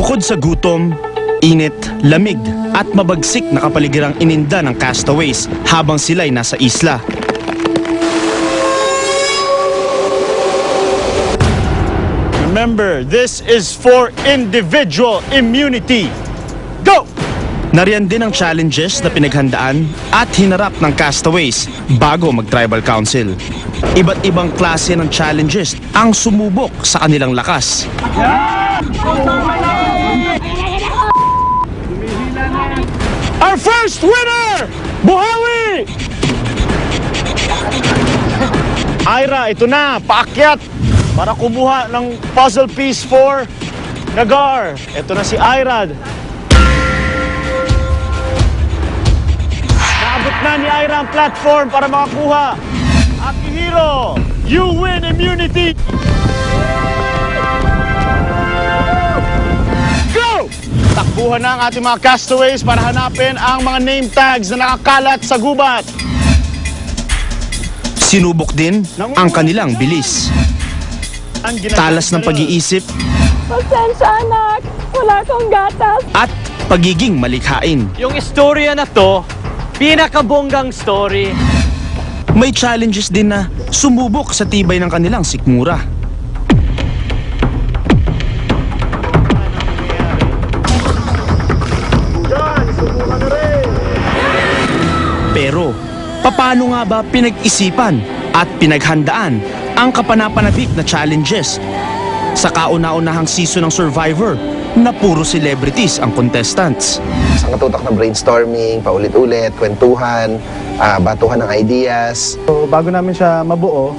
Bukod sa gutom, init, lamig at mabagsik na kapaligirang ininda ng castaways habang sila'y nasa isla. Remember, this is for individual immunity. Go! Nariyan din ang challenges na pinaghandaan at hinarap ng castaways bago mag-tribal council. Iba't ibang klase ng challenges ang sumubok sa kanilang lakas. Our first winner! Buhawi! Ira, ito na, paakyat para kumuha ng puzzle piece for Nagar. Ito na si Ira. Naabot na ni Ira ang platform para makakuha. Akihiro, you win immunity! Go! Takbuhan na ang ating mga castaways para hanapin ang mga name tags na nakakalat sa gubat. Sinubok din ang kanilang bilis. Talas ng pag-iisip Pasensya anak, wala akong gatas. at pagiging malikhain. Yung istorya na to, pinakabonggang story. May challenges din na sumubok sa tibay ng kanilang sikmura. Pero, paano nga ba pinag-isipan at pinaghandaan ang kapanapanabik na challenges sa kauna-unahang season ng Survivor na puro celebrities ang contestants? Isang katutak na brainstorming, paulit-ulit, kwentuhan, batuhan ng ideas. So, bago namin siya mabuo,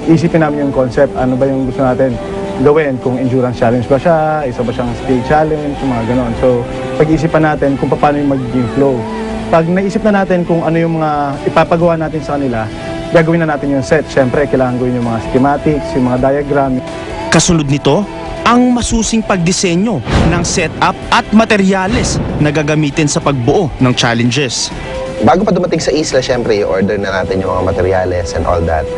isipin namin yung concept, ano ba yung gusto natin gawin, kung endurance challenge ba siya, isa ba siyang skill challenge, yung mga ganon. So, pag-isipan natin kung paano yung magiging flow. Pag naisip na natin kung ano yung mga ipapagawa natin sa kanila, gagawin na natin yung set. Siyempre, kailangan gawin yung mga schematics, yung mga diagram. Kasunod nito, ang masusing pagdisenyo ng setup at materyales na gagamitin sa pagbuo ng challenges. Bago pa dumating sa isla, syempre, i-order na natin yung mga materials and all that.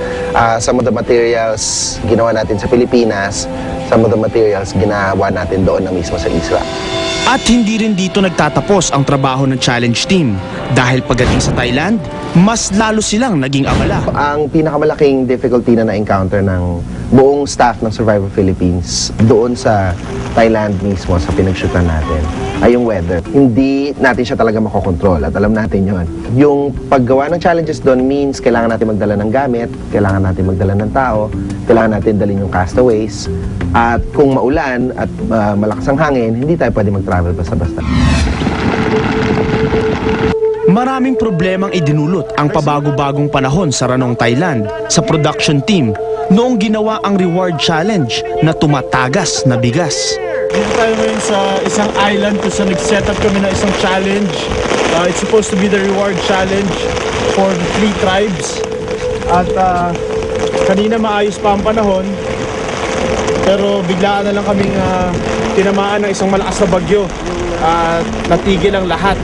Some of the materials ginawa natin sa Pilipinas, some of the materials ginawa natin doon na mismo sa isla. At hindi rin dito nagtatapos ang trabaho ng challenge team dahil pagdating sa Thailand, mas lalo silang naging abala. Ang pinakamalaking difficulty na na-encounter ng buong staff ng Survivor Philippines doon sa Thailand mismo, sa pinag-shootan natin, ay yung weather. Hindi natin siya talaga makokontrol at alam natin yon. Yung paggawa ng challenges doon means kailangan natin magdala ng gamit, kailangan natin magdala ng tao, kailangan natin dalhin yung castaways, at kung maulan at malakas ang hangin, hindi tayo pwede mag-travel basta-basta. Maraming problemang idinulot ang pabago-bagong panahon sa Ranong Thailand sa production team noong ginawa ang reward challenge na tumatagas na bigas. Dito tayo ngayon sa isang island kung saan nag-set up kami ng isang challenge. It's supposed to be the reward challenge for the 3 tribes. At kanina maayos pa ang panahon, pero biglaan na lang kaming tinamaan ng isang malakas na bagyo at natigil ang lahat.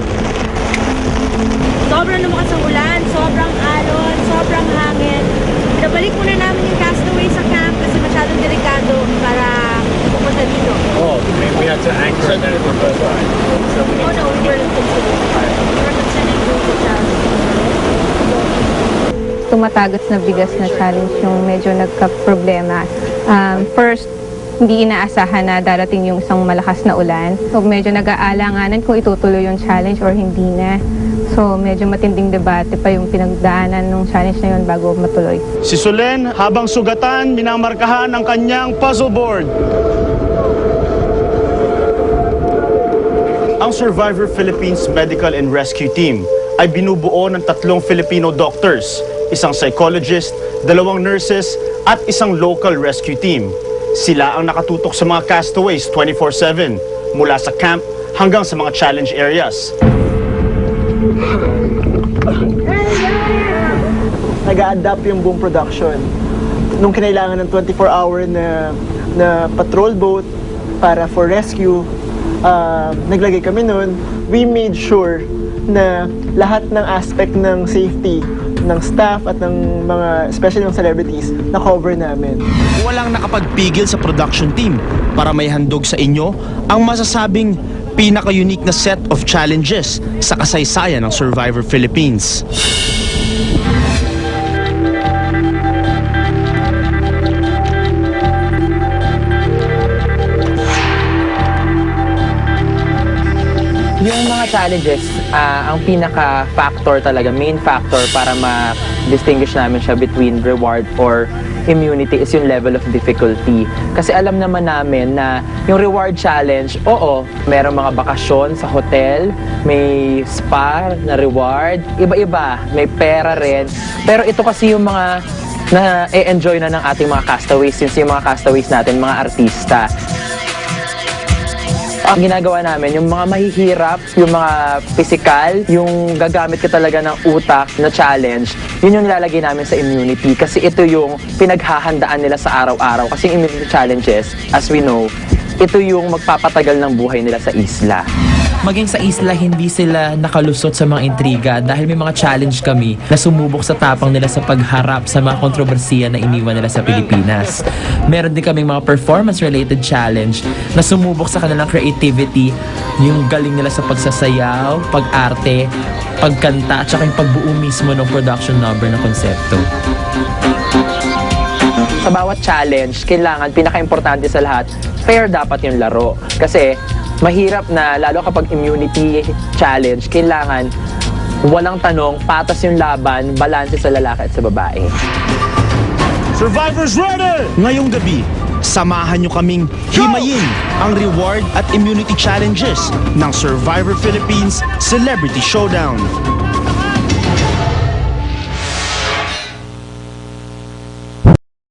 Sobrang lumakas ang ulan, sobrang alon, sobrang hangin. Pinabalik muna namin yung castaway sa camp kasi masyadong delikado para pupunta dito. Oh, we had to anchor and then it was fine. So we Oh no, we were considering. We were considering doing the challenge. Tumatagas na bigas na challenge yung medyo nagka-problema. First, hindi inaasahan na darating yung isang malakas na ulan. So medyo nag-aalanganan kung itutuloy yung challenge or hindi na. So medyo matinding debate pa yung pinagdaanan ng challenge na yun bago matuloy. Si Solen, habang sugatan, minamarkahan ang kanyang puzzle board. Ang Survivor Philippines Medical and Rescue Team ay binubuo ng 3 Filipino doctors, isang psychologist, 2 nurses at isang local rescue team. Sila ang nakatutok sa mga castaways 24/7 mula sa camp hanggang sa mga challenge areas. Nag-a-adapt yung buong production. Nung kinailangan ng 24-hour na patrol boat para for rescue, naglagay kami nun. We made sure na lahat ng aspect ng safety staff at ng mga, especially ng celebrities, na cover namin. Walang nakapagpigil sa production team para may handog sa inyo ang masasabing pinaka-unique na set of challenges sa kasaysayan ng Survivor Philippines. Yung mga challenges, ang pinaka-factor talaga, main factor para ma-distinguish namin siya between reward or immunity is yung level of difficulty. Kasi alam naman namin na yung reward challenge, oo, merong mga bakasyon sa hotel, may spa na reward, iba-iba, may pera rin. Pero ito kasi yung mga na-enjoy na ng ating mga castaways, since yung mga castaways natin, mga artista. Ang ginagawa namin, yung mga mahihirap, yung mga physical, yung gagamit ka talaga ng utak na challenge, yun yung nilalagay namin sa immunity. Kasi ito yung pinaghahandaan nila sa araw-araw. Kasi yung immunity challenges, as we know, ito yung magpapatagal ng buhay nila sa isla. Maging sa isla, hindi sila nakalusot sa mga intriga dahil may mga challenge kami na sumubok sa tapang nila sa pagharap sa mga kontrobersiya na iniwan nila sa Pilipinas. Meron din kaming mga performance-related challenge na sumubok sa kanilang creativity, yung galing nila sa pagsasayaw, pag-arte, pagkanta, at saka yung pagbuo mismo ng production number na konsepto. Sa bawat challenge, kailangan, pinaka-importante sa lahat, fair dapat yung laro. Kasi mahirap na, lalo kapag immunity challenge, kailangan walang tanong, patas yung laban, balanse sa lalaki at sa babae. Survivors ready! Ngayong gabi, samahan nyo kaming himayin ang reward at immunity challenges ng Survivor Philippines Celebrity Showdown.